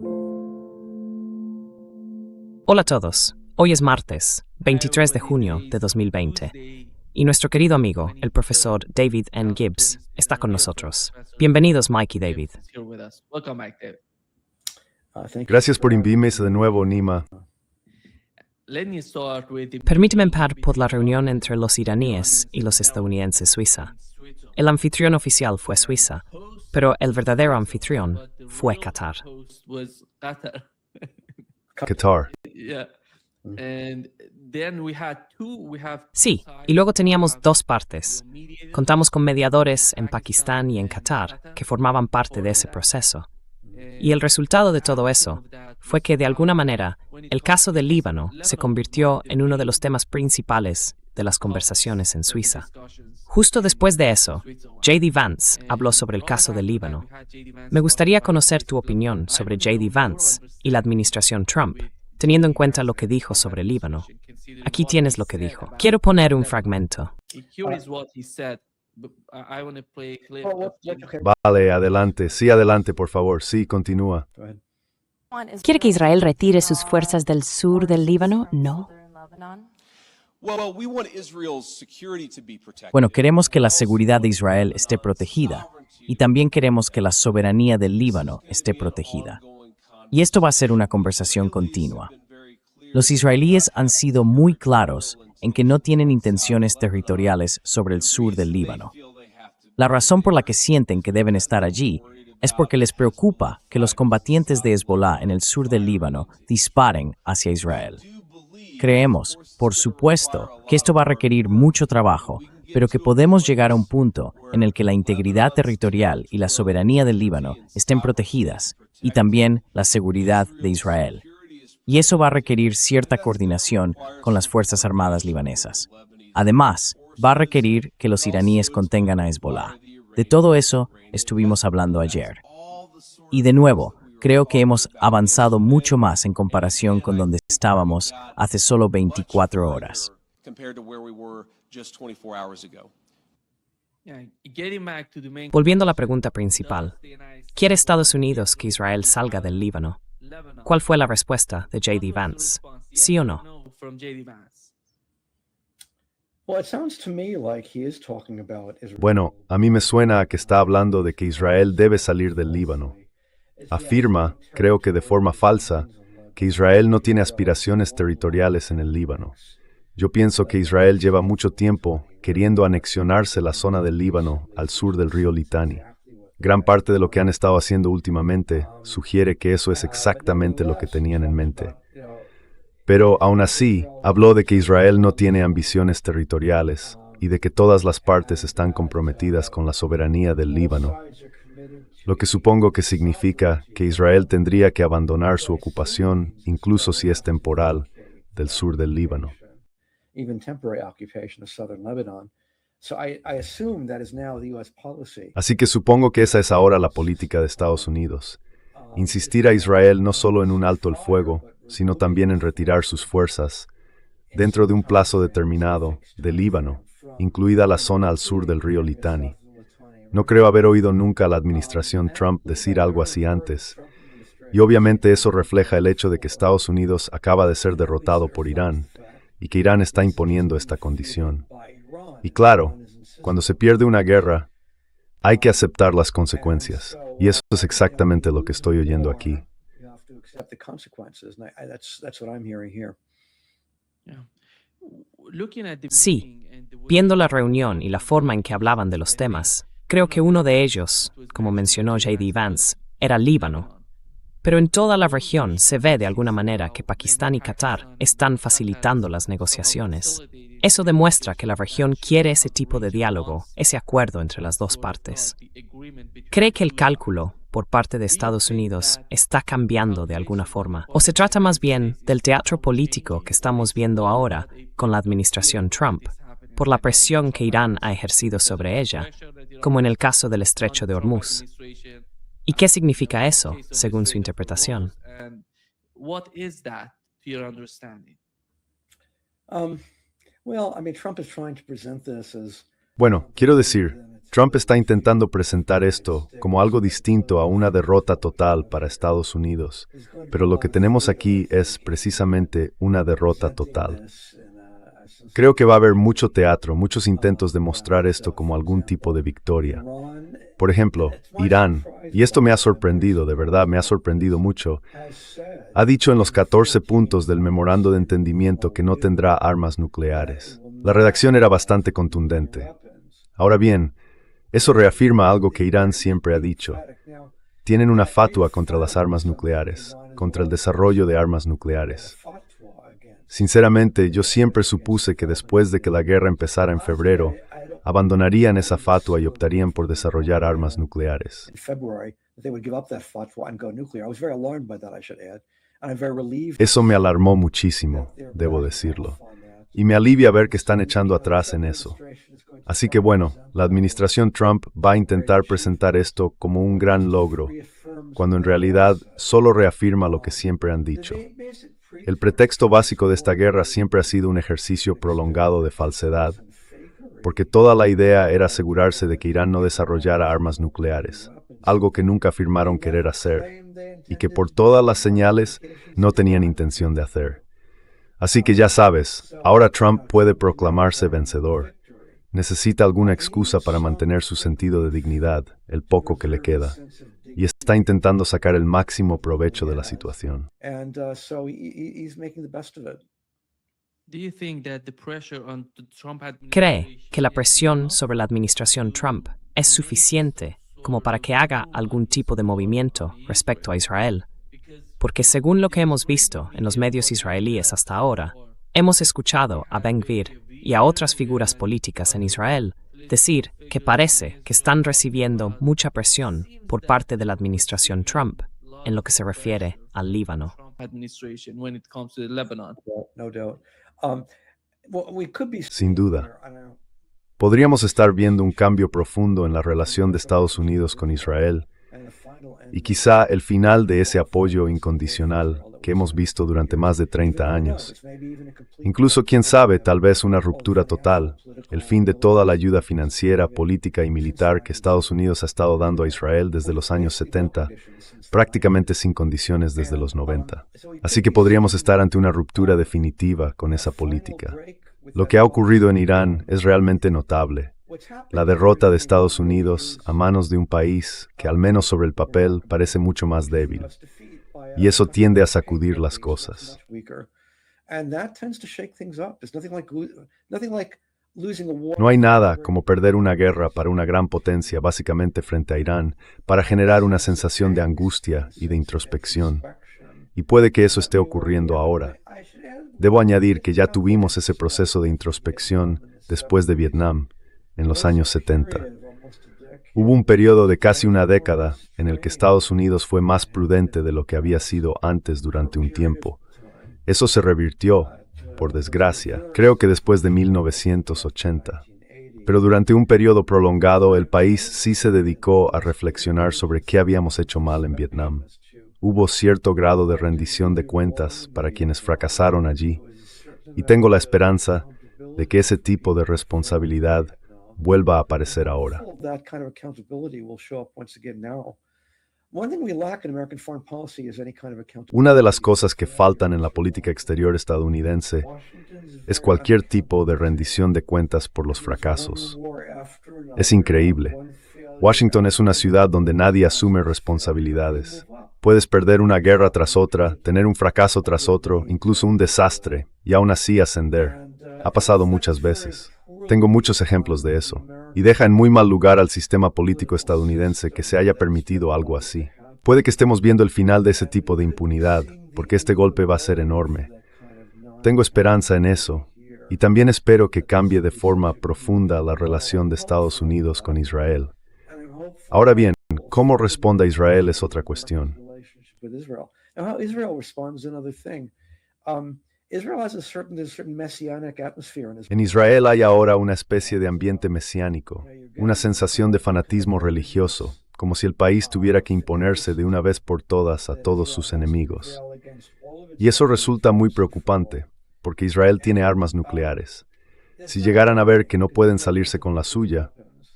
Hola a todos. Hoy es martes, 23 de junio de 2020, y nuestro querido amigo, el profesor David N. Gibbs, está con nosotros. Bienvenidos, Mike y David. Gracias por invitarme de nuevo, Nima. Permíteme empezar por la reunión entre los iraníes y los estadounidenses Suiza. El anfitrión oficial fue Suiza, pero el verdadero anfitrión fue Qatar. Qatar. Sí, y luego teníamos dos partes. Contamos con mediadores en Pakistán y en Qatar que formaban parte de ese proceso. Y el resultado de todo eso fue que, de alguna manera, el caso del Líbano se convirtió en uno de los temas principales de las conversaciones en Suiza. Justo después de eso, J.D. Vance habló sobre el caso del Líbano. Me gustaría conocer tu opinión sobre J.D. Vance y la administración Trump, teniendo en cuenta lo que dijo sobre el Líbano. Aquí tienes lo que dijo. Quiero poner un fragmento. Vale, adelante. Sí, adelante, por favor. Sí, continúa. ¿Quiere que Israel retire sus fuerzas del sur del Líbano? No. Bueno, queremos que la seguridad de Israel esté protegida y también queremos que la soberanía del Líbano esté protegida. Y esto va a ser una conversación continua. Los israelíes han sido muy claros en que no tienen intenciones territoriales sobre el sur del Líbano. La razón por la que sienten que deben estar allí es porque les preocupa que los combatientes de Hezbollah en el sur del Líbano disparen hacia Israel. Creemos, por supuesto, que esto va a requerir mucho trabajo, pero que podemos llegar a un punto en el que la integridad territorial y la soberanía del Líbano estén protegidas, y también la seguridad de Israel. Y eso va a requerir cierta coordinación con las Fuerzas Armadas libanesas. Además, va a requerir que los iraníes contengan a Hezbollah. De todo eso estuvimos hablando ayer. Y de nuevo, creo que hemos avanzado mucho más en comparación con donde estábamos hace solo 24 horas. Volviendo a la pregunta principal, ¿quiere Estados Unidos que Israel salga del Líbano? ¿Cuál fue la respuesta de J.D. Vance? ¿Sí o no? Bueno, a mí me suena a que está hablando de que Israel debe salir del Líbano. Afirma, creo que de forma falsa, que Israel no tiene aspiraciones territoriales en el Líbano. Yo pienso que Israel lleva mucho tiempo queriendo anexionarse la zona del Líbano al sur del río Litani. Gran parte de lo que han estado haciendo últimamente sugiere que eso es exactamente lo que tenían en mente. Pero aún así, habló de que Israel no tiene ambiciones territoriales y de que todas las partes están comprometidas con la soberanía del Líbano, lo que supongo que significa que Israel tendría que abandonar su ocupación, incluso si es temporal, del sur del Líbano. Así que supongo que esa es ahora la política de Estados Unidos. Insistir a Israel no solo en un alto el fuego, sino también en retirar sus fuerzas, dentro de un plazo determinado, del Líbano, incluida la zona al sur del río Litani. No creo haber oído nunca a la administración Trump decir algo así antes, y obviamente eso refleja el hecho de que Estados Unidos acaba de ser derrotado por Irán, y que Irán está imponiendo esta condición. Y claro, cuando se pierde una guerra, hay que aceptar las consecuencias, y eso es exactamente lo que estoy oyendo aquí. Sí, viendo la reunión y la forma en que hablaban de los temas, creo que uno de ellos, como mencionó J.D. Vance, era Líbano. Pero en toda la región se ve de alguna manera que Pakistán y Qatar están facilitando las negociaciones. Eso demuestra que la región quiere ese tipo de diálogo, ese acuerdo entre las dos partes. ¿Cree que el cálculo por parte de Estados Unidos está cambiando de alguna forma? ¿O se trata más bien del teatro político que estamos viendo ahora con la administración Trump, por la presión que Irán ha ejercido sobre ella, como en el caso del Estrecho de Hormuz? ¿Y qué significa eso, según su interpretación? Bueno, quiero decir, Trump está intentando presentar esto como algo distinto a una derrota total para Estados Unidos, pero lo que tenemos aquí es precisamente una derrota total. Creo que va a haber mucho teatro, muchos intentos de mostrar esto como algún tipo de victoria. Por ejemplo, Irán, y esto me ha sorprendido, de verdad, me ha sorprendido mucho, ha dicho en los 14 puntos del memorando de entendimiento que no tendrá armas nucleares. La redacción era bastante contundente. Ahora bien, eso reafirma algo que Irán siempre ha dicho. Tienen una fatua contra las armas nucleares, contra el desarrollo de armas nucleares. Sinceramente, yo siempre supuse que después de que la guerra empezara en febrero, abandonarían esa fatua y optarían por desarrollar armas nucleares. Eso me alarmó muchísimo, debo decirlo. Y me alivia ver que están echando atrás en eso. Así que bueno, la administración Trump va a intentar presentar esto como un gran logro, cuando en realidad solo reafirma lo que siempre han dicho. El pretexto básico de esta guerra siempre ha sido un ejercicio prolongado de falsedad, porque toda la idea era asegurarse de que Irán no desarrollara armas nucleares, algo que nunca afirmaron querer hacer, y que por todas las señales no tenían intención de hacer. Así que ya sabes, ahora Trump puede proclamarse vencedor. Necesita alguna excusa para mantener su sentido de dignidad, el poco que le queda, y está intentando sacar el máximo provecho de la situación. ¿Cree que la presión sobre la administración Trump es suficiente como para que haga algún tipo de movimiento respecto a Israel? Porque según lo que hemos visto en los medios israelíes hasta ahora, hemos escuchado a Ben-Gvir y a otras figuras políticas en Israel decir que parece que están recibiendo mucha presión por parte de la administración Trump en lo que se refiere al Líbano. Sin duda. Podríamos estar viendo un cambio profundo en la relación de Estados Unidos con Israel y quizá el final de ese apoyo incondicional que hemos visto durante más de 30 años. Incluso, quién sabe, tal vez una ruptura total, el fin de toda la ayuda financiera, política y militar que Estados Unidos ha estado dando a Israel desde los años 70, prácticamente sin condiciones desde los 90. Así que podríamos estar ante una ruptura definitiva con esa política. Lo que ha ocurrido en Irán es realmente notable. La derrota de Estados Unidos a manos de un país que, al menos sobre el papel, parece mucho más débil. Y eso tiende a sacudir las cosas. No hay nada como perder una guerra para una gran potencia, básicamente frente a Irán, para generar una sensación de angustia y de introspección. Y puede que eso esté ocurriendo ahora. Debo añadir que ya tuvimos ese proceso de introspección después de Vietnam, en los años 70. Hubo un periodo de casi una década en el que Estados Unidos fue más prudente de lo que había sido antes durante un tiempo. Eso se revirtió, por desgracia, creo que después de 1980. Pero durante un periodo prolongado, el país sí se dedicó a reflexionar sobre qué habíamos hecho mal en Vietnam. Hubo cierto grado de rendición de cuentas para quienes fracasaron allí, y tengo la esperanza de que ese tipo de responsabilidad vuelva a aparecer ahora. Una de las cosas que faltan en la política exterior estadounidense es cualquier tipo de rendición de cuentas por los fracasos. Es increíble. Washington es una ciudad donde nadie asume responsabilidades. Puedes perder una guerra tras otra, tener un fracaso tras otro, incluso un desastre, y aún así ascender. Ha pasado muchas veces. Tengo muchos ejemplos de eso, y deja en muy mal lugar al sistema político estadounidense que se haya permitido algo así. Puede que estemos viendo el final de ese tipo de impunidad, porque este golpe va a ser enorme. Tengo esperanza en eso, y también espero que cambie de forma profunda la relación de Estados Unidos con Israel. Ahora bien, cómo responda Israel es otra cuestión. En Israel hay ahora una especie de ambiente mesiánico, una sensación de fanatismo religioso, como si el país tuviera que imponerse de una vez por todas a todos sus enemigos. Y eso resulta muy preocupante, porque Israel tiene armas nucleares. Si llegaran a ver que no pueden salirse con la suya,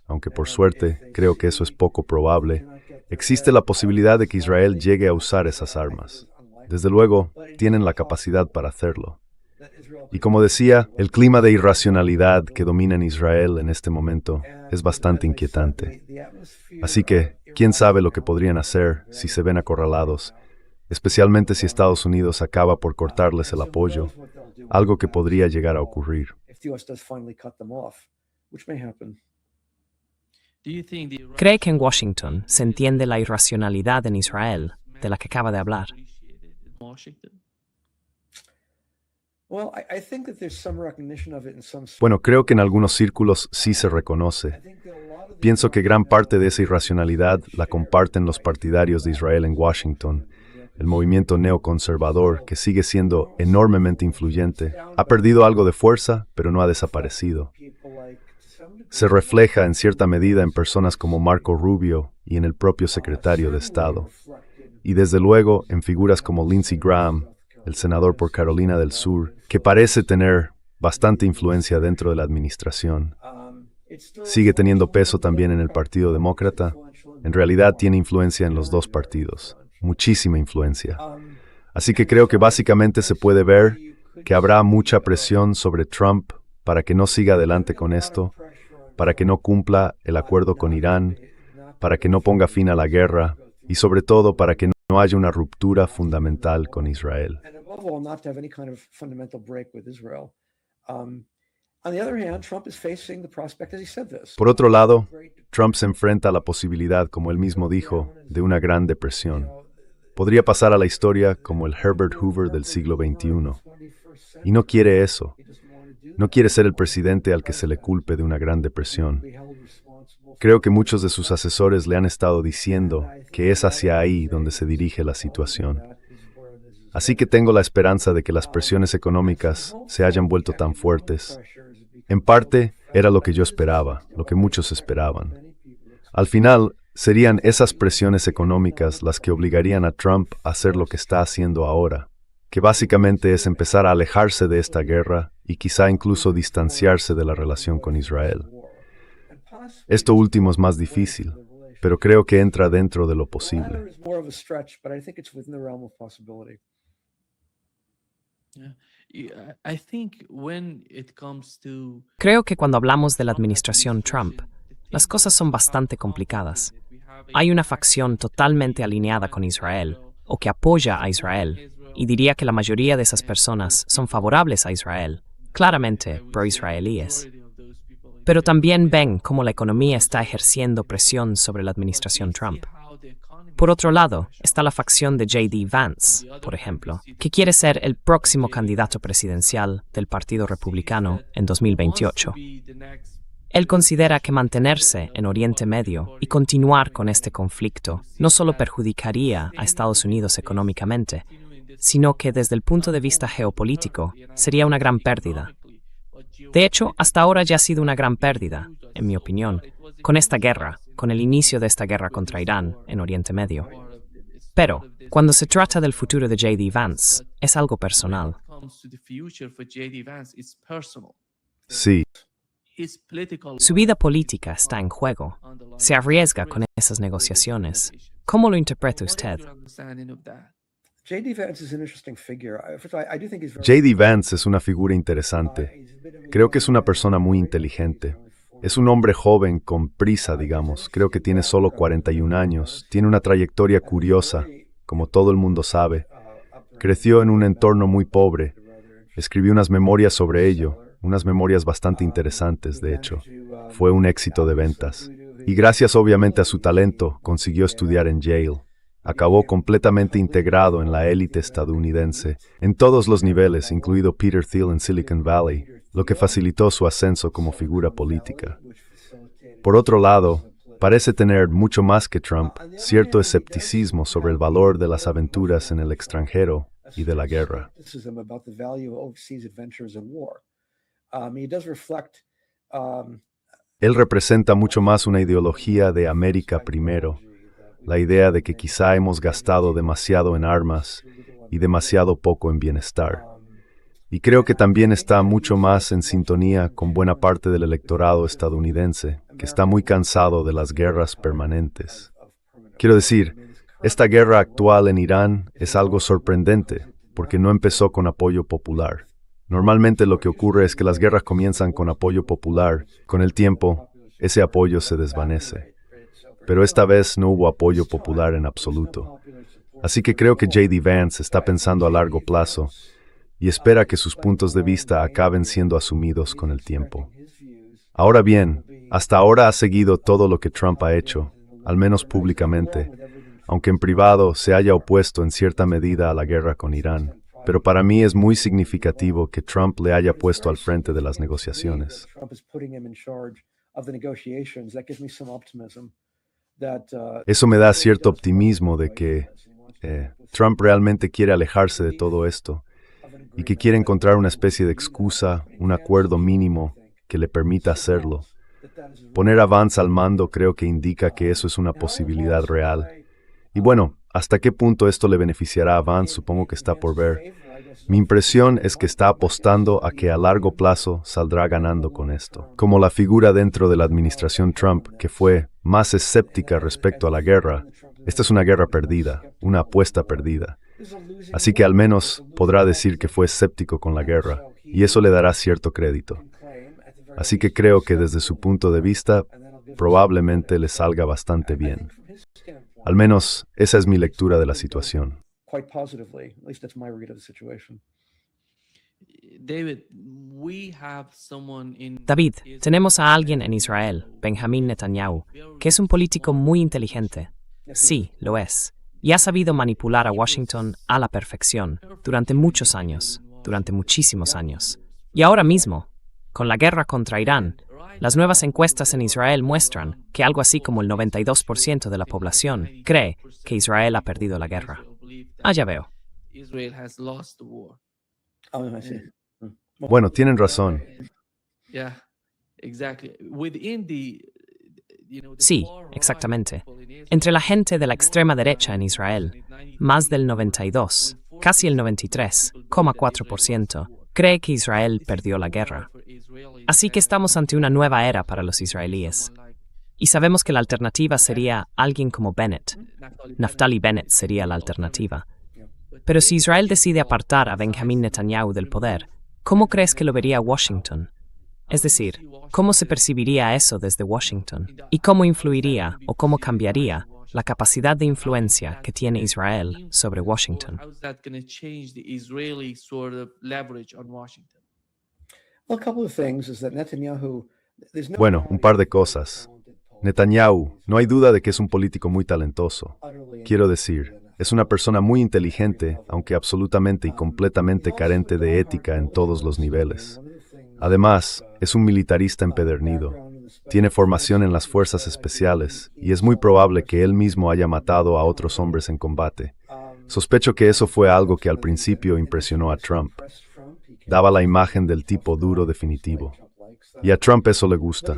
aunque por suerte creo que eso es poco probable, existe la posibilidad de que Israel llegue a usar esas armas. Desde luego, tienen la capacidad para hacerlo. Y como decía, el clima de irracionalidad que domina en Israel en este momento es bastante inquietante. Así que, quién sabe lo que podrían hacer si se ven acorralados, especialmente si Estados Unidos acaba por cortarles el apoyo, algo que podría llegar a ocurrir. ¿Cree que en Washington se entiende la irracionalidad en Israel de la que acaba de hablar? Bueno, creo que en algunos círculos sí se reconoce. Pienso que gran parte de esa irracionalidad la comparten los partidarios de Israel en Washington. El movimiento neoconservador, que sigue siendo enormemente influyente, ha perdido algo de fuerza, pero no ha desaparecido. Se refleja en cierta medida en personas como Marco Rubio y en el propio secretario de Estado. Y desde luego en figuras como Lindsey Graham, el senador por Carolina del Sur, que parece tener bastante influencia dentro de la administración. Sigue teniendo peso también en el Partido Demócrata. En realidad tiene influencia en los dos partidos. Muchísima influencia. Así que creo que básicamente se puede ver que habrá mucha presión sobre Trump para que no siga adelante con esto, para que no cumpla el acuerdo con Irán, para que no ponga fin a la guerra y sobre todo para que no haya una ruptura fundamental con Israel. Por otro lado, Trump se enfrenta a la posibilidad, como él mismo dijo, de una gran depresión. Podría pasar a la historia como el Herbert Hoover del siglo XXI. Y no quiere eso. No quiere ser el presidente al que se le culpe de una gran depresión. Creo que muchos de sus asesores le han estado diciendo que es hacia ahí donde se dirige la situación. Así que tengo la esperanza de que las presiones económicas se hayan vuelto tan fuertes. En parte, era lo que yo esperaba, lo que muchos esperaban. Al final, serían esas presiones económicas las que obligarían a Trump a hacer lo que está haciendo ahora, que básicamente es empezar a alejarse de esta guerra y quizá incluso distanciarse de la relación con Israel. Esto último es más difícil, pero creo que entra dentro de lo posible. Creo que cuando hablamos de la administración Trump, las cosas son bastante complicadas. Hay una facción totalmente alineada con Israel, o que apoya a Israel, y diría que la mayoría de esas personas son favorables a Israel, claramente pro-israelíes. Pero también ven cómo la economía está ejerciendo presión sobre la administración Trump. Por otro lado, está la facción de J.D. Vance, por ejemplo, que quiere ser el próximo candidato presidencial del Partido Republicano en 2028. Él considera que mantenerse en Oriente Medio y continuar con este conflicto no solo perjudicaría a Estados Unidos económicamente, sino que desde el punto de vista geopolítico sería una gran pérdida. De hecho, hasta ahora ya ha sido una gran pérdida, en mi opinión, con esta guerra, con el inicio de esta guerra contra Irán en Oriente Medio. Pero, cuando se trata del futuro de J.D. Vance, es algo personal. Sí. Su vida política está en juego. Se arriesga con esas negociaciones. ¿Cómo lo interpreta usted? J.D. Vance es una figura interesante. Creo que es una persona muy inteligente. Es un hombre joven, con prisa, digamos. Creo que tiene solo 41 años. Tiene una trayectoria curiosa, como todo el mundo sabe. Creció en un entorno muy pobre. Escribió unas memorias sobre ello, unas memorias bastante interesantes, de hecho. Fue un éxito de ventas. Y gracias obviamente a su talento, consiguió estudiar en Yale. Acabó completamente integrado en la élite estadounidense, en todos los niveles, incluido Peter Thiel en Silicon Valley, lo que facilitó su ascenso como figura política. Por otro lado, parece tener, mucho más que Trump, cierto escepticismo sobre el valor de las aventuras en el extranjero y de la guerra. Él representa mucho más una ideología de América primero, la idea de que quizá hemos gastado demasiado en armas y demasiado poco en bienestar. Y creo que también está mucho más en sintonía con buena parte del electorado estadounidense, que está muy cansado de las guerras permanentes. Quiero decir, esta guerra actual en Irán es algo sorprendente, porque no empezó con apoyo popular. Normalmente lo que ocurre es que las guerras comienzan con apoyo popular. Con el tiempo, ese apoyo se desvanece. Pero esta vez no hubo apoyo popular en absoluto. Así que creo que J.D. Vance está pensando a largo plazo y espera que sus puntos de vista acaben siendo asumidos con el tiempo. Ahora bien, hasta ahora ha seguido todo lo que Trump ha hecho, al menos públicamente, aunque en privado se haya opuesto en cierta medida a la guerra con Irán. Pero para mí es muy significativo que Trump le haya puesto al frente de las negociaciones. Eso me da cierto optimismo de que Trump realmente quiere alejarse de todo esto y que quiere encontrar una especie de excusa, un acuerdo mínimo que le permita hacerlo. Poner a Vance al mando creo que indica que eso es una posibilidad real. Y bueno, ¿hasta qué punto esto le beneficiará a Vance? Supongo que está por ver. Mi impresión es que está apostando a que a largo plazo saldrá ganando con esto. Como la figura dentro de la administración Trump que fue más escéptica respecto a la guerra, esta es una guerra perdida, una apuesta perdida. Así que al menos podrá decir que fue escéptico con la guerra, y eso le dará cierto crédito. Así que creo que desde su punto de vista, probablemente le salga bastante bien. Al menos, esa es mi lectura de la situación. David, tenemos a alguien en Israel, Benjamín Netanyahu, que es un político muy inteligente. Sí, lo es. Y ha sabido manipular a Washington a la perfección durante muchos años, durante muchísimos años. Y ahora mismo, con la guerra contra Irán, las nuevas encuestas en Israel muestran que algo así como el 92% de la población cree que Israel ha perdido la guerra. Ya veo. Bueno, tienen razón. Sí, exactamente. Entre la gente de la extrema derecha en Israel, más del 92, casi el 93,4%, cree que Israel perdió la guerra. Así que estamos ante una nueva era para los israelíes. Y sabemos que la alternativa sería alguien como Bennett. Naftali Bennett sería la alternativa. Pero si Israel decide apartar a Benjamín Netanyahu del poder, ¿cómo crees que lo vería Washington? Es decir, ¿cómo se percibiría eso desde Washington? ¿Y cómo influiría o cómo cambiaría la capacidad de influencia que tiene Israel sobre Washington? Bueno, un par de cosas. Netanyahu, no hay duda de que es un político muy talentoso. Quiero decir, es una persona muy inteligente, aunque absolutamente y completamente carente de ética en todos los niveles. Además, es un militarista empedernido. Tiene formación en las fuerzas especiales y es muy probable que él mismo haya matado a otros hombres en combate. Sospecho que eso fue algo que al principio impresionó a Trump. Daba la imagen del tipo duro definitivo. Y a Trump eso le gusta.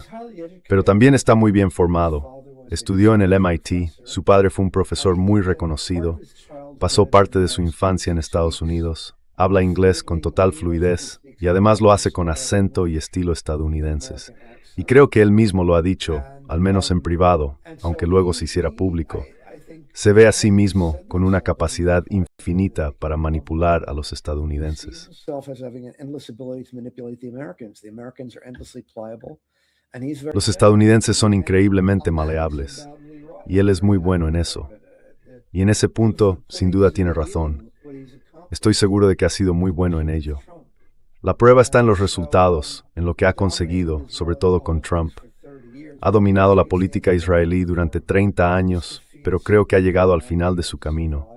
Pero también está muy bien formado. Estudió en el MIT, su padre fue un profesor muy reconocido, pasó parte de su infancia en Estados Unidos, habla inglés con total fluidez y además lo hace con acento y estilo estadounidenses. Y creo que él mismo lo ha dicho, al menos en privado, aunque luego se hiciera público. Se ve a sí mismo con una capacidad infinita para manipular a los estadounidenses. Los estadounidenses son increíblemente maleables, y él es muy bueno en eso. Y en ese punto, sin duda tiene razón. Estoy seguro de que ha sido muy bueno en ello. La prueba está en los resultados, en lo que ha conseguido, sobre todo con Trump. Ha dominado la política israelí durante 30 años, pero creo que ha llegado al final de su camino.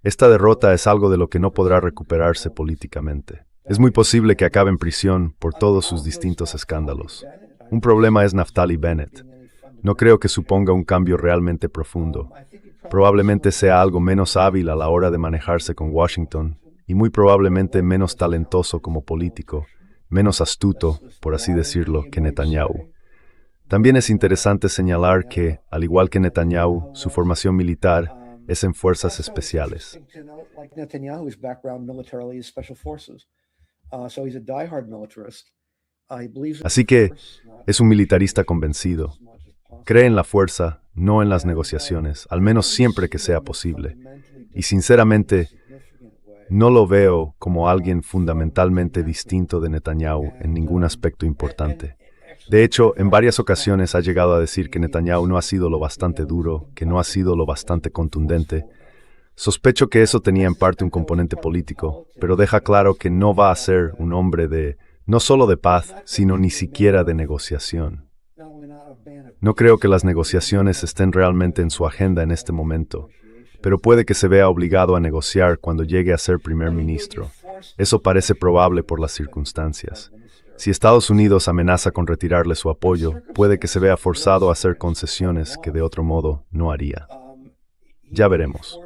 Esta derrota es algo de lo que no podrá recuperarse políticamente. Es muy posible que acabe en prisión por todos sus distintos escándalos. Un problema es Naftali Bennett. No creo que suponga un cambio realmente profundo. Probablemente sea algo menos hábil a la hora de manejarse con Washington y muy probablemente menos talentoso como político, menos astuto, por así decirlo, que Netanyahu. También es interesante señalar que, al igual que Netanyahu, su formación militar es en fuerzas especiales. Así que es un militarista convencido. Cree en la fuerza, no en las negociaciones, al menos siempre que sea posible. Y sinceramente, no lo veo como alguien fundamentalmente distinto de Netanyahu en ningún aspecto importante. De hecho, en varias ocasiones ha llegado a decir que Netanyahu no ha sido lo bastante duro, que no ha sido lo bastante contundente. Sospecho que eso tenía en parte un componente político, pero deja claro que no va a ser un hombre no solo de paz, sino ni siquiera de negociación. No creo que las negociaciones estén realmente en su agenda en este momento, pero puede que se vea obligado a negociar cuando llegue a ser primer ministro. Eso parece probable por las circunstancias. Si Estados Unidos amenaza con retirarle su apoyo, puede que se vea forzado a hacer concesiones que de otro modo no haría. Ya veremos.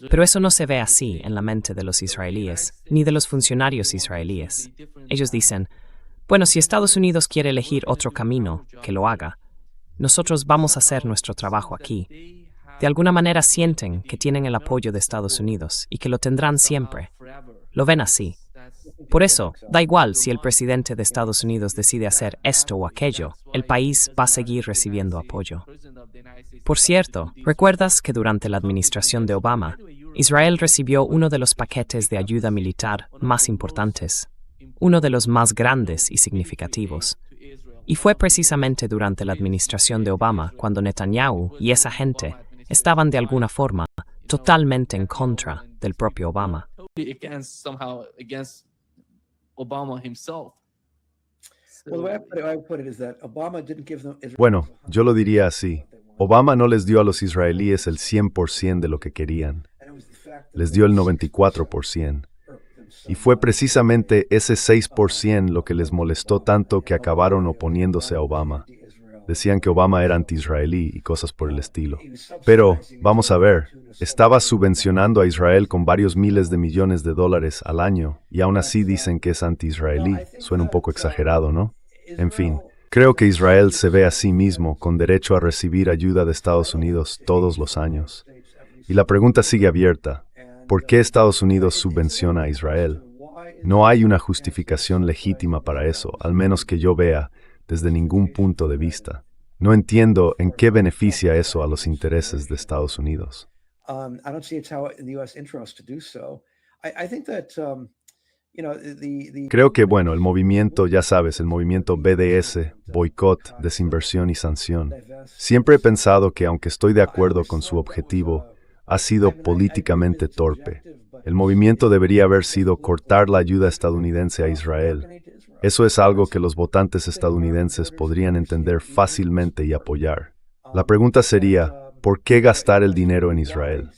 Pero eso no se ve así en la mente de los israelíes, ni de los funcionarios israelíes. Ellos dicen, bueno, si Estados Unidos quiere elegir otro camino, que lo haga. Nosotros vamos a hacer nuestro trabajo aquí. De alguna manera sienten que tienen el apoyo de Estados Unidos y que lo tendrán siempre. Lo ven así. Por eso, da igual si el presidente de Estados Unidos decide hacer esto o aquello, el país va a seguir recibiendo apoyo. Por cierto, ¿recuerdas que durante la administración de Obama, Israel recibió uno de los paquetes de ayuda militar más importantes, uno de los más grandes y significativos? Y fue precisamente durante la administración de Obama cuando Netanyahu y esa gente estaban de alguna forma totalmente en contra del propio Obama. Bueno, yo lo diría así. Obama no les dio a los israelíes el 100% de lo que querían. Les dio el 94%. Y fue precisamente ese 6% lo que les molestó tanto que acabaron oponiéndose a Obama. Decían que Obama era anti-israelí y cosas por el estilo. Pero, vamos a ver, estaba subvencionando a Israel con varios miles de millones de dólares al año, y aún así dicen que es anti-israelí. Suena un poco exagerado, ¿no? En fin, creo que Israel se ve a sí mismo con derecho a recibir ayuda de Estados Unidos todos los años. Y la pregunta sigue abierta. ¿Por qué Estados Unidos subvenciona a Israel? No hay una justificación legítima para eso, al menos que yo vea, desde ningún punto de vista. No entiendo en qué beneficia eso a los intereses de Estados Unidos. Creo que, bueno, el movimiento, ya sabes, el movimiento BDS, boicot, desinversión y sanción. Siempre he pensado que, aunque estoy de acuerdo con su objetivo, ha sido políticamente torpe. El movimiento debería haber sido cortar la ayuda estadounidense a Israel. Eso es algo que los votantes estadounidenses podrían entender fácilmente y apoyar. La pregunta sería, ¿por qué gastar el dinero en Israel?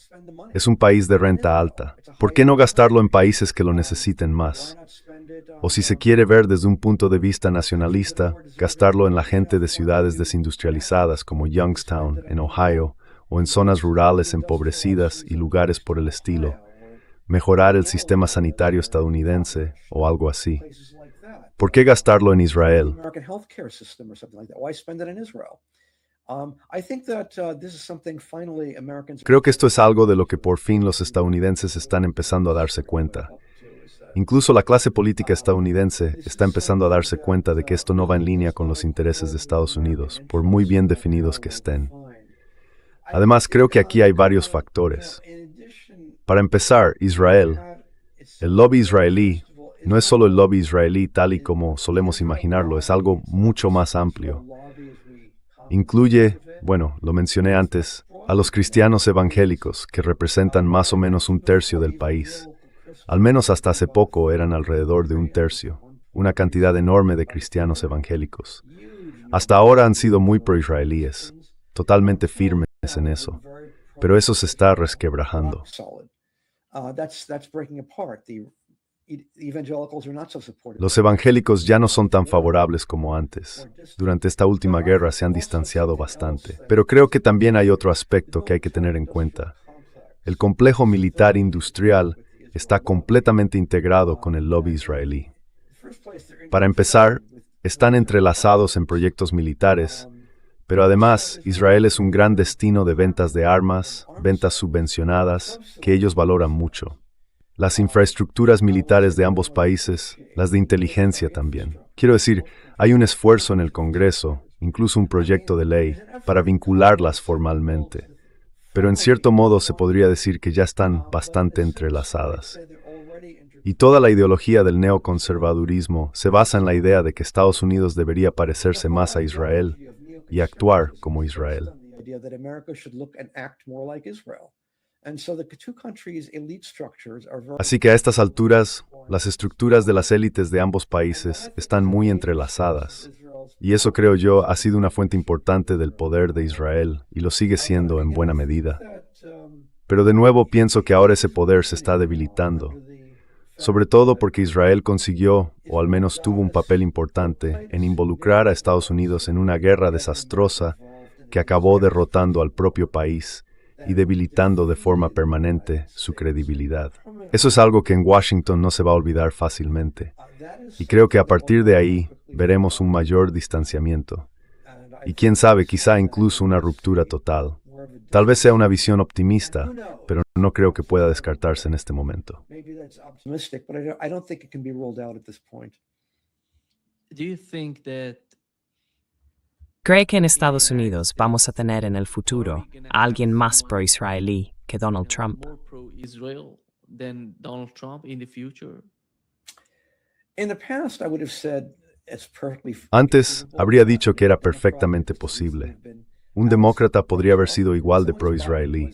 Es un país de renta alta. ¿Por qué no gastarlo en países que lo necesiten más? O si se quiere ver desde un punto de vista nacionalista, gastarlo en la gente de ciudades desindustrializadas como Youngstown, en Ohio, o en zonas rurales empobrecidas y lugares por el estilo. Mejorar el sistema sanitario estadounidense o algo así. ¿Por qué gastarlo en Israel? Creo que esto es algo de lo que por fin los estadounidenses están empezando a darse cuenta. Incluso la clase política estadounidense está empezando a darse cuenta de que esto no va en línea con los intereses de Estados Unidos, por muy bien definidos que estén. Además, creo que aquí hay varios factores. Para empezar, Israel. El lobby israelí no es solo el lobby israelí tal y como solemos imaginarlo, es algo mucho más amplio. Incluye, bueno, lo mencioné antes, a los cristianos evangélicos, que representan más o menos 1/3 del país. Al menos hasta hace poco eran alrededor de 1/3, una cantidad enorme de cristianos evangélicos. Hasta ahora han sido muy pro-israelíes, totalmente firmes en eso, pero eso se está resquebrajando. Los evangélicos ya no son tan favorables como antes. Durante esta última guerra se han distanciado bastante. Pero creo que también hay otro aspecto que hay que tener en cuenta. El complejo militar industrial está completamente integrado con el lobby israelí. Para empezar, están entrelazados en proyectos militares, Pero además, Israel es un gran destino de ventas de armas, ventas subvencionadas, que ellos valoran mucho. Las infraestructuras militares de ambos países, las de inteligencia también. Quiero decir, hay un esfuerzo en el Congreso, incluso un proyecto de ley, para vincularlas formalmente. Pero en cierto modo se podría decir que ya están bastante entrelazadas. Y toda la ideología del neoconservadurismo se basa en la idea de que Estados Unidos debería parecerse más a Israel y actuar como Israel. Así que a estas alturas, las estructuras de las élites de ambos países están muy entrelazadas. Y eso, creo yo, ha sido una fuente importante del poder de Israel y lo sigue siendo en buena medida. Pero de nuevo pienso que ahora ese poder se está debilitando, sobre todo porque Israel consiguió, o al menos tuvo un papel importante, en involucrar a Estados Unidos en una guerra desastrosa que acabó derrotando al propio país y debilitando de forma permanente su credibilidad. Eso es algo que en Washington no se va a olvidar fácilmente. Y creo que a partir de ahí veremos un mayor distanciamiento. Y quién sabe, quizá incluso una ruptura total. Tal vez sea una visión optimista, pero no creo que pueda descartarse en este momento. ¿Cree que en Estados Unidos vamos a tener en el futuro a alguien más pro-israelí que Donald Trump? Antes, habría dicho que era perfectamente posible. Un demócrata podría haber sido igual de pro-israelí.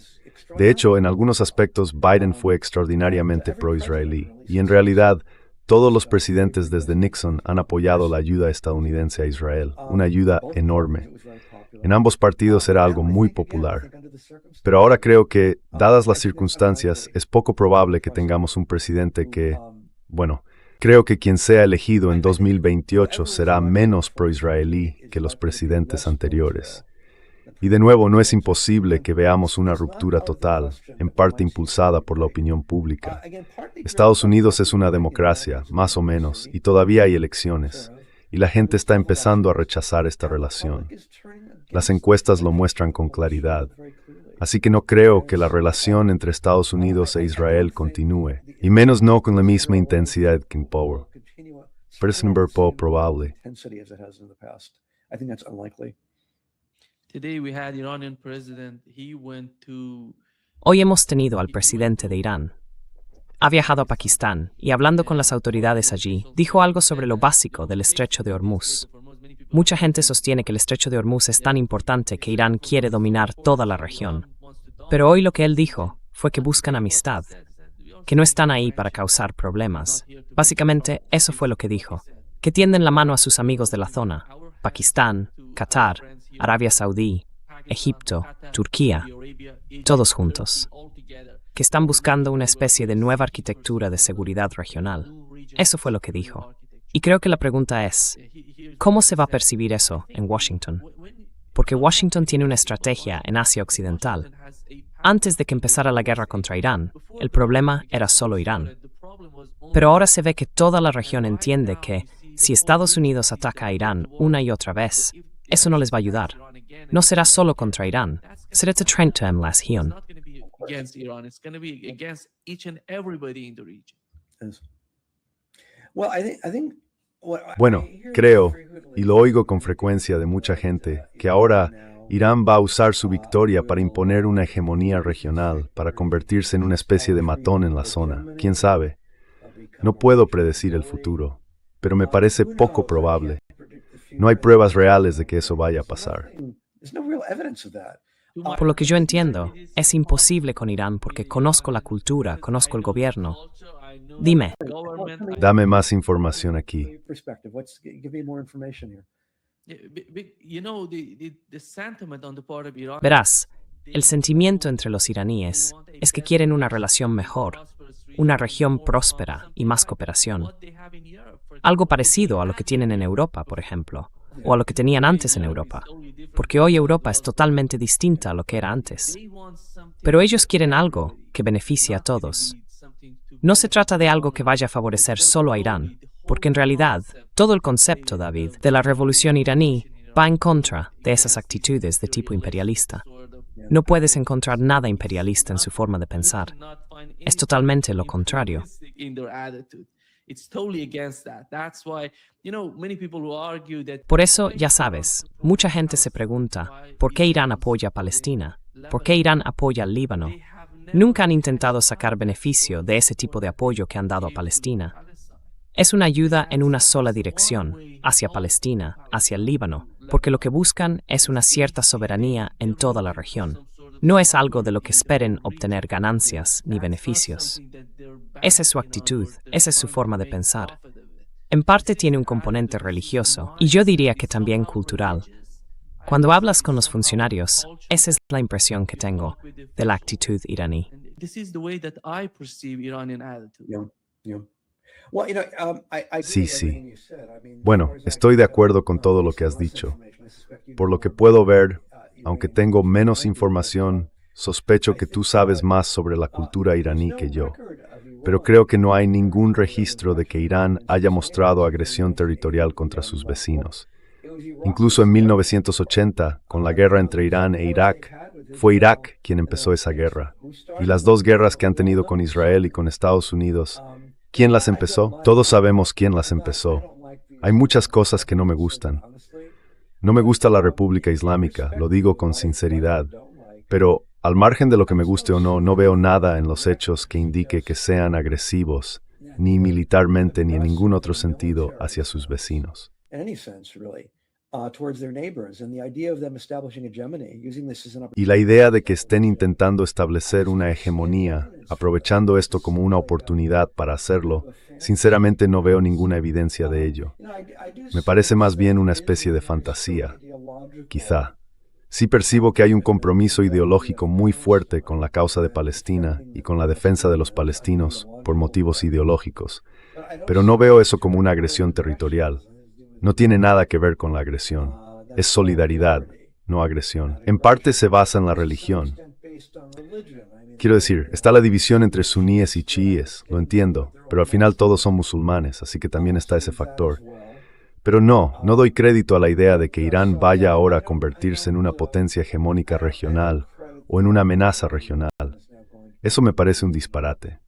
De hecho, en algunos aspectos, Biden fue extraordinariamente pro-israelí. Y en realidad, todos los presidentes desde Nixon han apoyado la ayuda estadounidense a Israel, una ayuda enorme. En ambos partidos era algo muy popular. Pero ahora creo que, dadas las circunstancias, es poco probable que tengamos un presidente que, creo que quien sea elegido en 2028 será menos pro-israelí que los presidentes anteriores. Y de nuevo, no es imposible que veamos una ruptura total, en parte impulsada por la opinión pública. Estados Unidos es una democracia, más o menos, y todavía hay elecciones, y la gente está empezando a rechazar esta relación. Las encuestas lo muestran con claridad. Así que no creo que la relación entre Estados Unidos e Israel continúe, y menos no con la misma intensidad que en Powell. Parece un poco probable. Hoy hemos tenido al presidente de Irán. Ha viajado a Pakistán y, hablando con las autoridades allí, dijo algo sobre lo básico del estrecho de Hormuz. Mucha gente sostiene que el estrecho de Hormuz es tan importante que Irán quiere dominar toda la región. Pero hoy lo que él dijo fue que buscan amistad, que no están ahí para causar problemas. Básicamente, eso fue lo que dijo, que tienden la mano a sus amigos de la zona, Pakistán, Qatar, Arabia Saudí, Egipto, Turquía, todos juntos, que están buscando una especie de nueva arquitectura de seguridad regional. Eso fue lo que dijo. Y creo que la pregunta es, ¿cómo se va a percibir eso en Washington? Porque Washington tiene una estrategia en Asia Occidental. Antes de que empezara la guerra contra Irán, el problema era solo Irán. Pero ahora se ve que toda la región entiende que, si Estados Unidos ataca a Irán una y otra vez, eso no les va a ayudar. No será solo contra Irán, será trend las Hyun. Bueno, creo, y lo oigo con frecuencia de mucha gente, que ahora Irán va a usar su victoria para imponer una hegemonía regional, para convertirse en una especie de matón en la zona. ¿Quién sabe? No puedo predecir el futuro, pero me parece poco probable. No hay pruebas reales de que eso vaya a pasar. Por lo que yo entiendo, es imposible con Irán porque conozco la cultura, conozco el gobierno. Dime. Dame más información aquí. Verás, el sentimiento entre los iraníes es que quieren una relación mejor, una región próspera y más cooperación. Algo parecido a lo que tienen en Europa, por ejemplo, o a lo que tenían antes en Europa, porque hoy Europa es totalmente distinta a lo que era antes. Pero ellos quieren algo que beneficie a todos. No se trata de algo que vaya a favorecer solo a Irán, porque en realidad todo el concepto, David, de la revolución iraní va en contra de esas actitudes de tipo imperialista. No puedes encontrar nada imperialista en su forma de pensar. Es totalmente lo contrario. Por eso, ya sabes, mucha gente se pregunta, ¿por qué Irán apoya a Palestina? ¿Por qué Irán apoya al Líbano? Nunca han intentado sacar beneficio de ese tipo de apoyo que han dado a Palestina. Es una ayuda en una sola dirección, hacia Palestina, hacia el Líbano, porque lo que buscan es una cierta soberanía en toda la región. No es algo de lo que esperen obtener ganancias ni beneficios. Esa es su actitud, esa es su forma de pensar. En parte tiene un componente religioso, y yo diría que también cultural. Cuando hablas con los funcionarios, esa es la impresión que tengo de la actitud iraní. Sí, sí. Bueno, estoy de acuerdo con todo lo que has dicho. Por lo que puedo ver, aunque tengo menos información, sospecho que tú sabes más sobre la cultura iraní que yo. Pero creo que no hay ningún registro de que Irán haya mostrado agresión territorial contra sus vecinos. Incluso en 1980, con la guerra entre Irán e Irak, fue Irak quien empezó esa guerra. Y las dos guerras que han tenido con Israel y con Estados Unidos, ¿quién las empezó? Todos sabemos quién las empezó. Hay muchas cosas que no me gustan. No me gusta la República Islámica, lo digo con sinceridad, pero al margen de lo que me guste o no, no veo nada en los hechos que indique que sean agresivos, ni militarmente ni en ningún otro sentido, hacia sus vecinos. Y la idea de que estén intentando establecer una hegemonía, aprovechando esto como una oportunidad para hacerlo, sinceramente no veo ninguna evidencia de ello. Me parece más bien una especie de fantasía, quizá. Sí percibo que hay un compromiso ideológico muy fuerte con la causa de Palestina y con la defensa de los palestinos por motivos ideológicos, pero no veo eso como una agresión territorial. No tiene nada que ver con la agresión. Es solidaridad, no agresión. En parte se basa en la religión. Quiero decir, está la división entre suníes y chiíes, lo entiendo, pero al final todos son musulmanes, así que también está ese factor. Pero no doy crédito a la idea de que Irán vaya ahora a convertirse en una potencia hegemónica regional o en una amenaza regional. Eso me parece un disparate.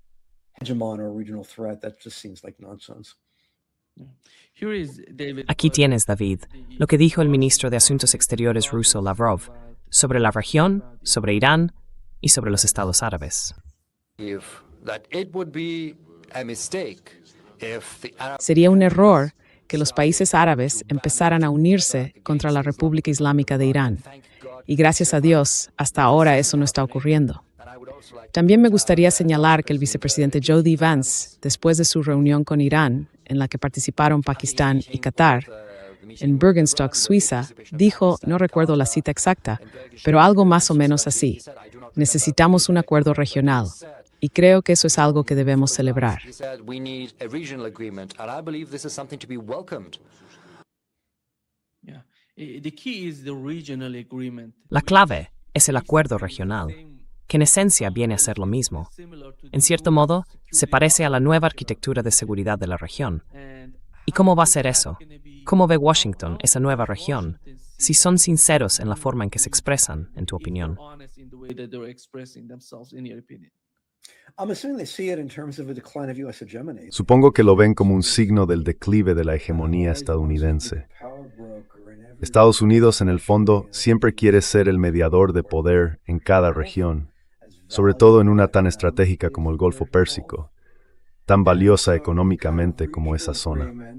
Aquí tienes, David, lo que dijo el ministro de Asuntos Exteriores ruso Lavrov sobre la región, sobre Irán y sobre los Estados Árabes. Sería un error que los países árabes empezaran a unirse contra la República Islámica de Irán. Y gracias a Dios, hasta ahora eso no está ocurriendo. También me gustaría señalar que el vicepresidente J.D. Vance, después de su reunión con Irán, en la que participaron Pakistán y Qatar, en Bergenstock, Suiza, dijo, no recuerdo la cita exacta, pero algo más o menos así: necesitamos un acuerdo regional. Y creo que eso es algo que debemos celebrar. La clave es el acuerdo regional, que en esencia viene a ser lo mismo. En cierto modo, se parece a la nueva arquitectura de seguridad de la región. ¿Y cómo va a ser eso? ¿Cómo ve Washington esa nueva región? Si son sinceros en la forma en que se expresan, en tu opinión. Supongo que lo ven como un signo del declive de la hegemonía estadounidense. Estados Unidos, en el fondo, siempre quiere ser el mediador de poder en cada región, sobre todo en una tan estratégica como el Golfo Pérsico, tan valiosa económicamente como esa zona.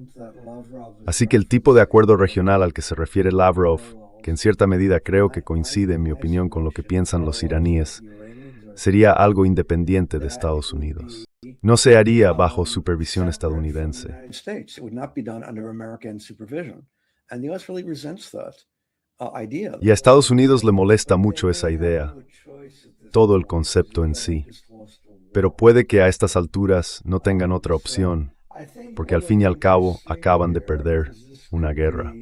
Así que el tipo de acuerdo regional al que se refiere Lavrov, que en cierta medida creo que coincide, en mi opinión, con lo que piensan los iraníes, sería algo independiente de Estados Unidos. No se haría bajo supervisión estadounidense. Y a Estados Unidos le molesta mucho esa idea, todo el concepto en sí. Pero puede que a estas alturas no tengan otra opción, porque al fin y al cabo acaban de perder una guerra.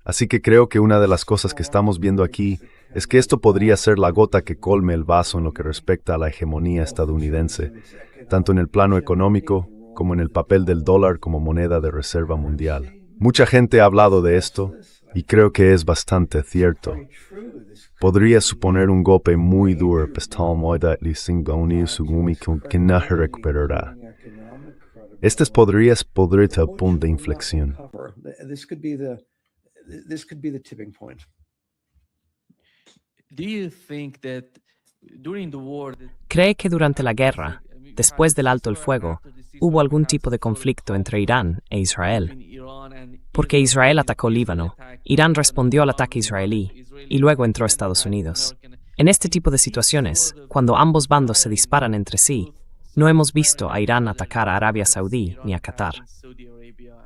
Así que creo que una de las cosas que estamos viendo aquí es que esto podría ser la gota que colme el vaso en lo que respecta a la hegemonía estadounidense, tanto en el plano económico como en el papel del dólar como moneda de reserva mundial. Mucha gente ha hablado de esto, Y creo que es bastante cierto. Podría suponer un golpe muy duro, que no se recuperará. Este podría el punto de inflexión. ¿Cree que durante la guerra, después del alto el fuego, hubo algún tipo de conflicto entre Irán e Israel? Porque Israel atacó Líbano, Irán respondió al ataque israelí y luego entró Estados Unidos. En este tipo de situaciones, cuando ambos bandos se disparan entre sí, no hemos visto a Irán atacar a Arabia Saudí ni a Qatar.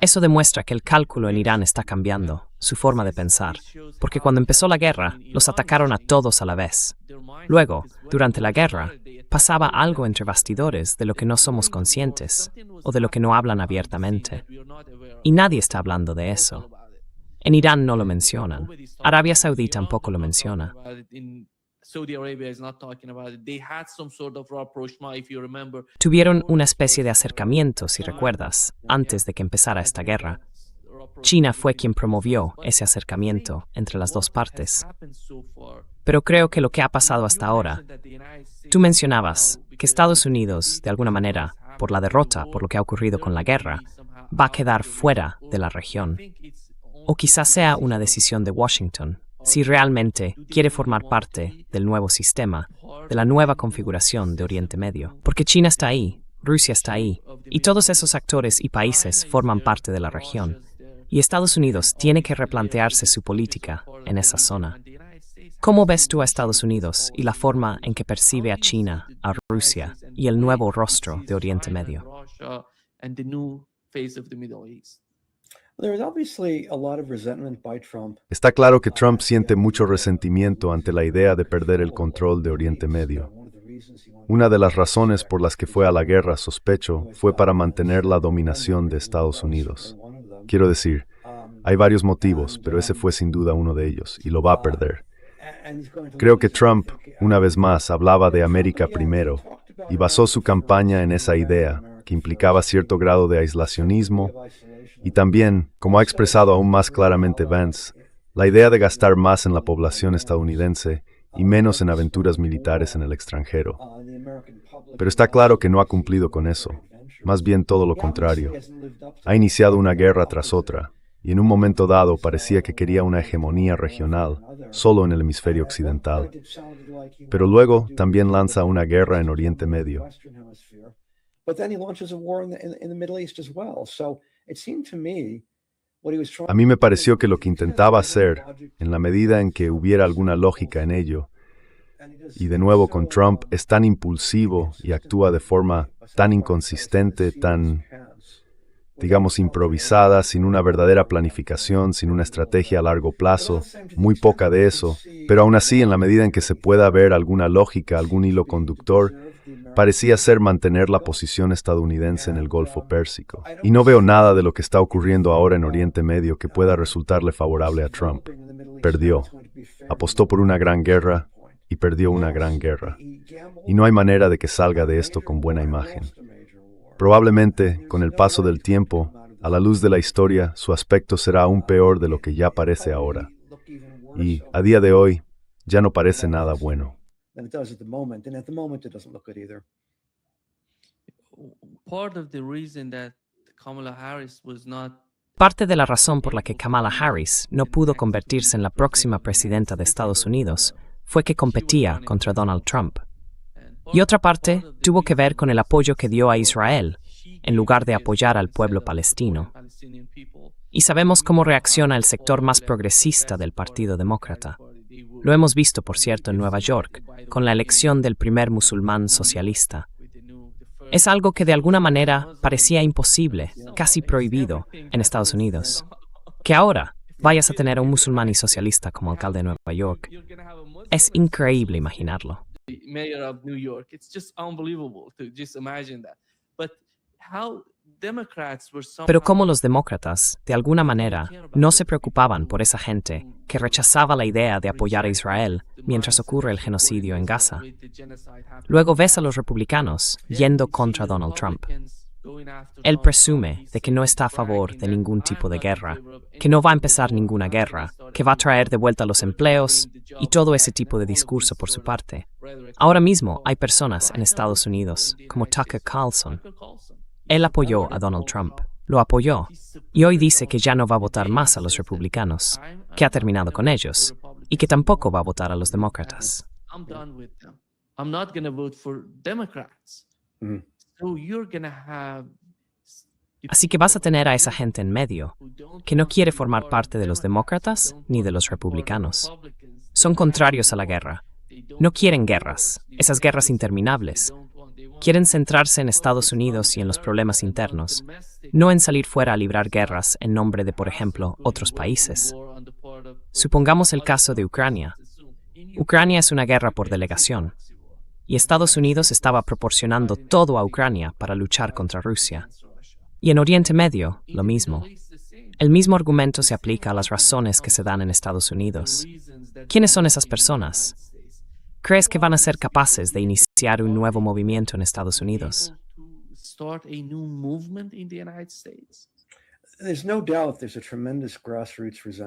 Eso demuestra que el cálculo en Irán está cambiando, su forma de pensar, porque cuando empezó la guerra, los atacaron a todos a la vez. Luego, durante la guerra, pasaba algo entre bastidores de lo que no somos conscientes o de lo que no hablan abiertamente. Y nadie está hablando de eso. En Irán no lo mencionan. Arabia Saudí tampoco lo menciona. Tuvieron una especie de acercamiento, si recuerdas, antes de que empezara esta guerra. China fue quien promovió ese acercamiento entre las dos partes. Pero creo que lo que ha pasado hasta ahora, tú mencionabas que Estados Unidos, de alguna manera, por la derrota, por lo que ha ocurrido con la guerra, va a quedar fuera de la región. O quizás sea una decisión de Washington, si realmente quiere formar parte del nuevo sistema, de la nueva configuración de Oriente Medio. Porque China está ahí, Rusia está ahí, y todos esos actores y países forman parte de la región. Y Estados Unidos tiene que replantearse su política en esa zona. ¿Cómo ves tú a Estados Unidos y la forma en que percibe a China, a Rusia y el nuevo rostro de Oriente Medio? Está claro que Trump siente mucho resentimiento ante la idea de perder el control de Oriente Medio. Una de las razones por las que fue a la guerra, sospecho, fue para mantener la dominación de Estados Unidos. Quiero decir, hay varios motivos, pero ese fue sin duda uno de ellos, y lo va a perder. Creo que Trump, una vez más, hablaba de América primero, y basó su campaña en esa idea, que implicaba cierto grado de aislacionismo, y también, como ha expresado aún más claramente Vance, la idea de gastar más en la población estadounidense y menos en aventuras militares en el extranjero. Pero está claro que no ha cumplido con eso, más bien todo lo contrario. Ha iniciado una guerra tras otra, y en un momento dado parecía que quería una hegemonía regional, solo en el hemisferio occidental. Pero luego también lanza una guerra en Oriente Medio. A mí me pareció que lo que intentaba hacer, en la medida en que hubiera alguna lógica en ello, y de nuevo con Trump, es tan impulsivo y actúa de forma tan inconsistente, tan, digamos, improvisada, sin una verdadera planificación, sin una estrategia a largo plazo, muy poca de eso, pero aún así, en la medida en que se pueda ver alguna lógica, algún hilo conductor, parecía ser mantener la posición estadounidense en el Golfo Pérsico. Y no veo nada de lo que está ocurriendo ahora en Oriente Medio que pueda resultarle favorable a Trump. Perdió. Apostó por una gran guerra y perdió una gran guerra. Y no hay manera de que salga de esto con buena imagen. Probablemente, con el paso del tiempo, a la luz de la historia, su aspecto será aún peor de lo que ya parece ahora. Y, a día de hoy, ya no parece nada bueno. Parte de la razón por la que Kamala Harris no pudo convertirse en la próxima presidenta de Estados Unidos fue que competía contra Donald Trump. Y otra parte tuvo que ver con el apoyo que dio a Israel, en lugar de apoyar al pueblo palestino. Y sabemos cómo reacciona el sector más progresista del Partido Demócrata. Lo hemos visto, por cierto, en Nueva York, con la elección del primer musulmán socialista. Es algo que de alguna manera parecía imposible, casi prohibido, en Estados Unidos. Que ahora vayas a tener a un musulmán y socialista como alcalde de Nueva York. Es increíble imaginarlo. Pero como los demócratas, de alguna manera, no se preocupaban por esa gente que rechazaba la idea de apoyar a Israel mientras ocurre el genocidio en Gaza. Luego ves a los republicanos yendo contra Donald Trump. Él presume de que no está a favor de ningún tipo de guerra, que no va a empezar ninguna guerra, que va a traer de vuelta los empleos y todo ese tipo de discurso por su parte. Ahora mismo hay personas en Estados Unidos, como Tucker Carlson. Él apoyó a Donald Trump, lo apoyó, y hoy dice que ya no va a votar más a los republicanos, que ha terminado con ellos, y que tampoco va a votar a los demócratas. I'm not going to vote for Democrats. So you're going to have Así que vas a tener a esa gente en medio, que no quiere formar parte de los demócratas ni de los republicanos. Son contrarios a la guerra. No quieren guerras, esas guerras interminables. Quieren centrarse en Estados Unidos y en los problemas internos, no en salir fuera a librar guerras en nombre de, por ejemplo, otros países. Supongamos el caso de Ucrania. Ucrania es una guerra por delegación, y Estados Unidos estaba proporcionando todo a Ucrania para luchar contra Rusia. Y en Oriente Medio, lo mismo. El mismo argumento se aplica a las razones que se dan en Estados Unidos. ¿Quiénes son esas personas? ¿Crees que van a ser capaces de iniciar un nuevo movimiento en Estados Unidos?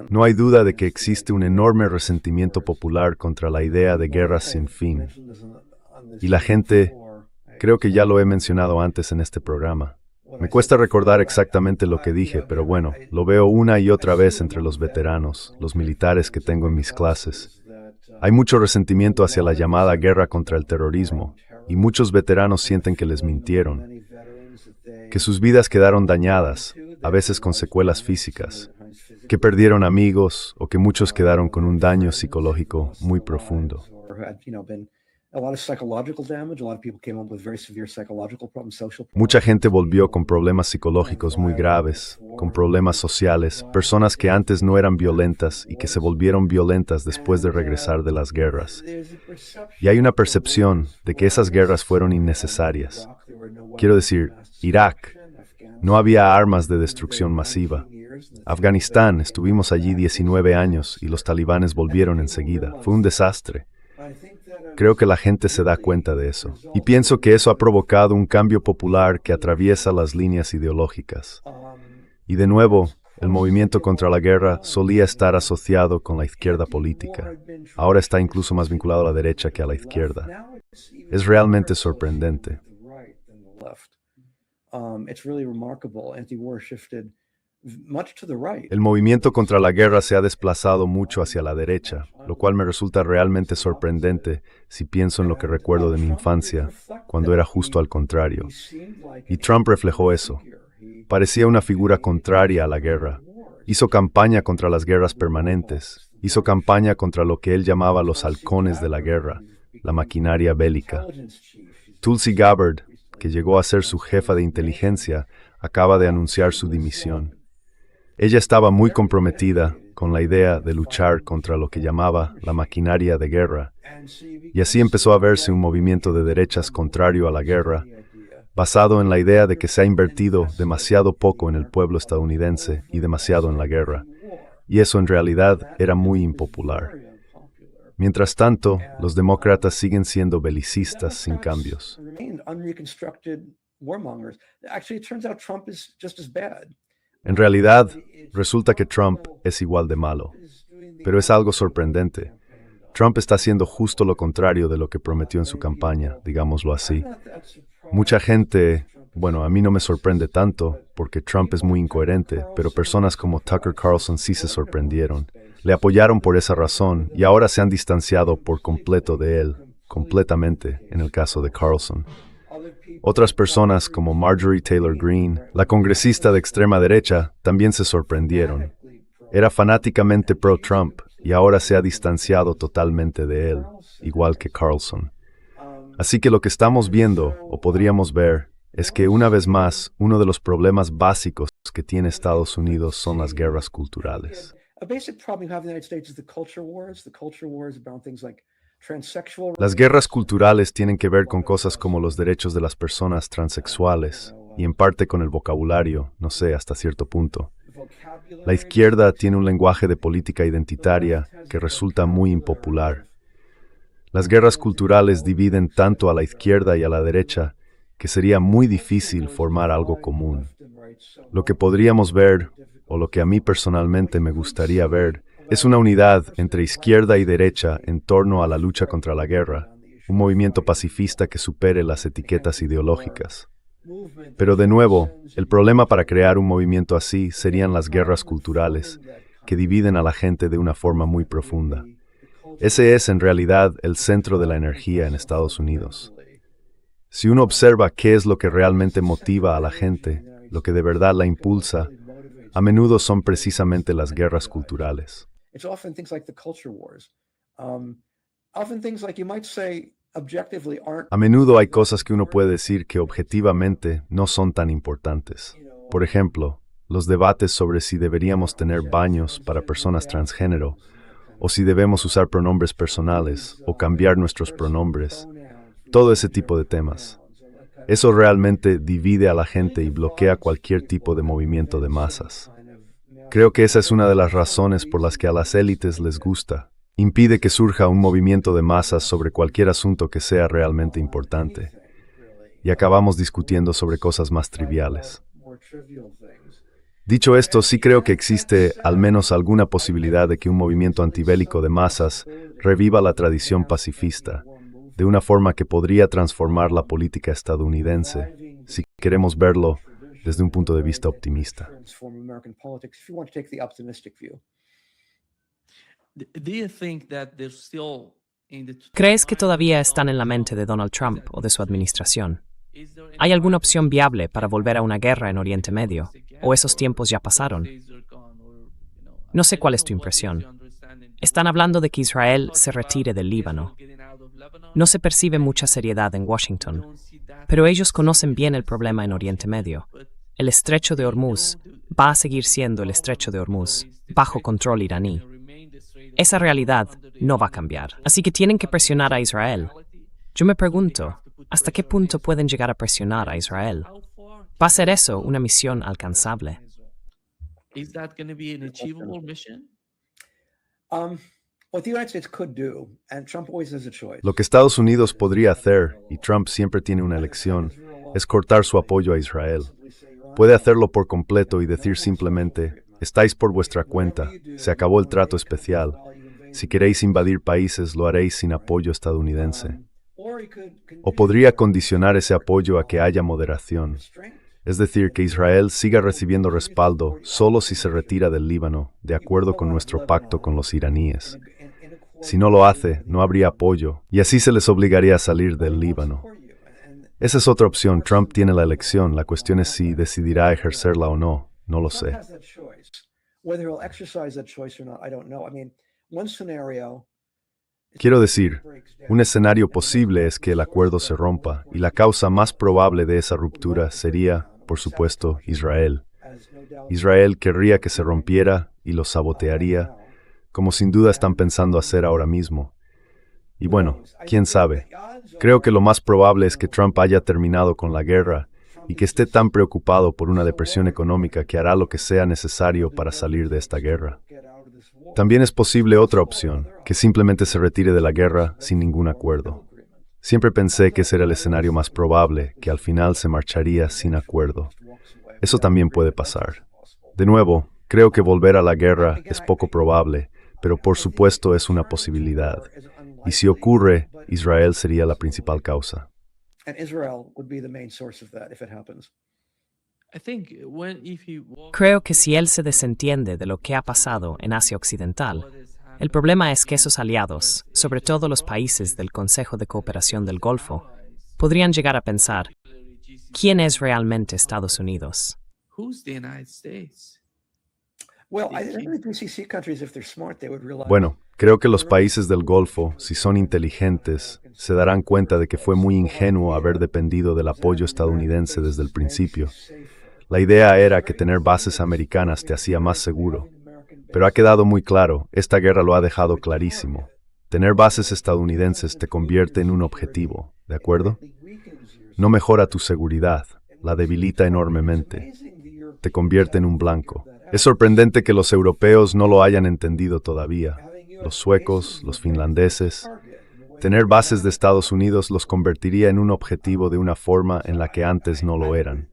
No hay duda de que existe un enorme resentimiento popular contra la idea de guerras sin fin. Y la gente, creo que ya lo he mencionado antes en este programa. Me cuesta recordar exactamente lo que dije, pero bueno, lo veo una y otra vez entre los veteranos, los militares que tengo en mis clases. Hay mucho resentimiento hacia la llamada guerra contra el terrorismo, y muchos veteranos sienten que les mintieron, que sus vidas quedaron dañadas, a veces con secuelas físicas, que perdieron amigos o que muchos quedaron con un daño psicológico muy profundo. Mucha gente volvió con problemas psicológicos muy graves, con problemas sociales, personas que antes no eran violentas y que se volvieron violentas después de regresar de las guerras. Y hay una percepción de que esas guerras fueron innecesarias. Quiero decir, Irak, no había armas de destrucción masiva. Afganistán, estuvimos allí 19 años y los talibanes volvieron enseguida. Fue un desastre. Creo que la gente se da cuenta de eso. Y pienso que eso ha provocado un cambio popular que atraviesa las líneas ideológicas. Y de nuevo, el movimiento contra la guerra solía estar asociado con la izquierda política. Ahora está incluso más vinculado a la derecha que a la izquierda. Es realmente sorprendente. El movimiento contra la guerra se ha desplazado mucho hacia la derecha, lo cual me resulta realmente sorprendente si pienso en lo que recuerdo de mi infancia, cuando era justo al contrario. Y Trump reflejó eso. Parecía una figura contraria a la guerra. Hizo campaña contra las guerras permanentes. Hizo campaña contra lo que él llamaba los halcones de la guerra, la maquinaria bélica. Tulsi Gabbard, que llegó a ser su jefa de inteligencia, acaba de anunciar su dimisión. Ella estaba muy comprometida con la idea de luchar contra lo que llamaba la maquinaria de guerra, y así empezó a verse un movimiento de derechas contrario a la guerra, basado en la idea de que se ha invertido demasiado poco en el pueblo estadounidense y demasiado en la guerra, y eso en realidad era muy impopular. Mientras tanto, los demócratas siguen siendo belicistas sin cambios. En realidad, resulta que Trump es igual de malo. Pero es algo sorprendente. Trump está haciendo justo lo contrario de lo que prometió en su campaña, digámoslo así. Mucha gente, bueno, a mí no me sorprende tanto, porque Trump es muy incoherente, pero personas como Tucker Carlson sí se sorprendieron. Le apoyaron por esa razón y ahora se han distanciado por completo de él, completamente, en el caso de Carlson. Otras personas como Marjorie Taylor Greene, la congresista de extrema derecha, también se sorprendieron. Era fanáticamente pro-Trump y ahora se ha distanciado totalmente de él, igual que Carlson. Así que lo que estamos viendo, o podríamos ver, es que una vez más, uno de los problemas básicos que tiene Estados Unidos son las guerras culturales. Las guerras culturales tienen que ver con cosas como los derechos de las personas transexuales y en parte con el vocabulario, no sé, hasta cierto punto. La izquierda tiene un lenguaje de política identitaria que resulta muy impopular. Las guerras culturales dividen tanto a la izquierda y a la derecha que sería muy difícil formar algo común. Lo que podríamos ver, o lo que a mí personalmente me gustaría ver, es una unidad entre izquierda y derecha en torno a la lucha contra la guerra, un movimiento pacifista que supere las etiquetas ideológicas. Pero de nuevo, el problema para crear un movimiento así serían las guerras culturales, que dividen a la gente de una forma muy profunda. Ese es en realidad el centro de la energía en Estados Unidos. Si uno observa qué es lo que realmente motiva a la gente, lo que de verdad la impulsa, a menudo son precisamente las guerras culturales. A menudo hay cosas que uno puede decir que objetivamente no son tan importantes. Por ejemplo, los debates sobre si deberíamos tener baños para personas transgénero, o si debemos usar pronombres personales, o cambiar nuestros pronombres, todo ese tipo de temas. Eso realmente divide a la gente y bloquea cualquier tipo de movimiento de masas. Creo que esa es una de las razones por las que a las élites les gusta. Impide que surja un movimiento de masas sobre cualquier asunto que sea realmente importante. Y acabamos discutiendo sobre cosas más triviales. Dicho esto, sí creo que existe al menos alguna posibilidad de que un movimiento antibélico de masas reviva la tradición pacifista, de una forma que podría transformar la política estadounidense, si queremos verlo desde un punto de vista optimista. ¿Crees que todavía están en la mente de Donald Trump o de su administración? ¿Hay alguna opción viable para volver a una guerra en Oriente Medio? ¿O esos tiempos ya pasaron? No sé cuál es tu impresión. Están hablando de que Israel se retire del Líbano. No se percibe mucha seriedad en Washington, pero ellos conocen bien el problema en Oriente Medio. El estrecho de Hormuz va a seguir siendo el estrecho de Hormuz, bajo control iraní. Esa realidad no va a cambiar, así que tienen que presionar a Israel. Yo me pregunto, ¿hasta qué punto pueden llegar a presionar a Israel? ¿Va a ser eso una misión alcanzable? Lo que Estados Unidos podría hacer, y Trump siempre tiene una elección, es cortar su apoyo a Israel. Puede hacerlo por completo y decir simplemente, estáis por vuestra cuenta, se acabó el trato especial. Si queréis invadir países, lo haréis sin apoyo estadounidense. O podría condicionar ese apoyo a que haya moderación. Es decir, que Israel siga recibiendo respaldo solo si se retira del Líbano, de acuerdo con nuestro pacto con los iraníes. Si no lo hace, no habría apoyo, y así se les obligaría a salir del Líbano. Esa es otra opción. Trump tiene la elección. La cuestión es si decidirá ejercerla o no. No lo sé. Quiero decir, un escenario posible es que el acuerdo se rompa, y la causa más probable de esa ruptura sería, por supuesto, Israel. Israel querría que se rompiera y lo sabotearía, como sin duda están pensando hacer ahora mismo. Y bueno, quién sabe. Creo que lo más probable es que Trump haya terminado con la guerra y que esté tan preocupado por una depresión económica que hará lo que sea necesario para salir de esta guerra. También es posible otra opción, que simplemente se retire de la guerra sin ningún acuerdo. Siempre pensé que ese era el escenario más probable, que al final se marcharía sin acuerdo. Eso también puede pasar. De nuevo, creo que volver a la guerra es poco probable, pero por supuesto es una posibilidad. Y si ocurre, Israel sería la principal causa. Creo que si él se desentiende de lo que ha pasado en Asia Occidental, el problema es que esos aliados, sobre todo los países del Consejo de Cooperación del Golfo, podrían llegar a pensar, ¿quién es realmente Estados Unidos? Bueno, creo que los países del Golfo, si son inteligentes, se darán cuenta de que fue muy ingenuo haber dependido del apoyo estadounidense desde el principio. La idea era que tener bases americanas te hacía más seguro. Pero ha quedado muy claro, esta guerra lo ha dejado clarísimo. Tener bases estadounidenses te convierte en un objetivo, ¿de acuerdo? No mejora tu seguridad, la debilita enormemente. Te convierte en un blanco. Es sorprendente que los europeos no lo hayan entendido todavía. Los suecos, los finlandeses. Tener bases de Estados Unidos los convertiría en un objetivo de una forma en la que antes no lo eran.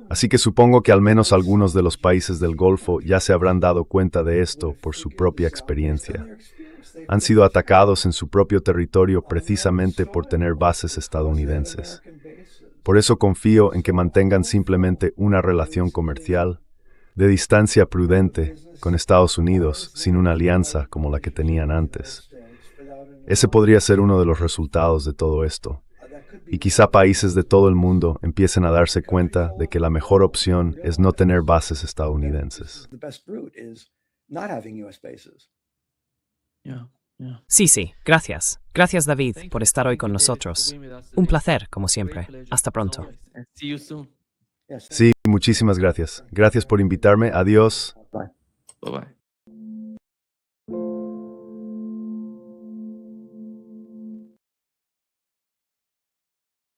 Así que supongo que al menos algunos de los países del Golfo ya se habrán dado cuenta de esto por su propia experiencia. Han sido atacados en su propio territorio precisamente por tener bases estadounidenses. Por eso confío en que mantengan simplemente una relación comercial, de distancia prudente, con Estados Unidos, sin una alianza como la que tenían antes. Ese podría ser uno de los resultados de todo esto. Y quizá países de todo el mundo empiecen a darse cuenta de que la mejor opción es no tener bases estadounidenses. Sí, gracias. Gracias, David, por estar hoy con nosotros. Un placer, como siempre. Hasta pronto. Sí, muchísimas gracias. Gracias por invitarme. Adiós. Bye-bye.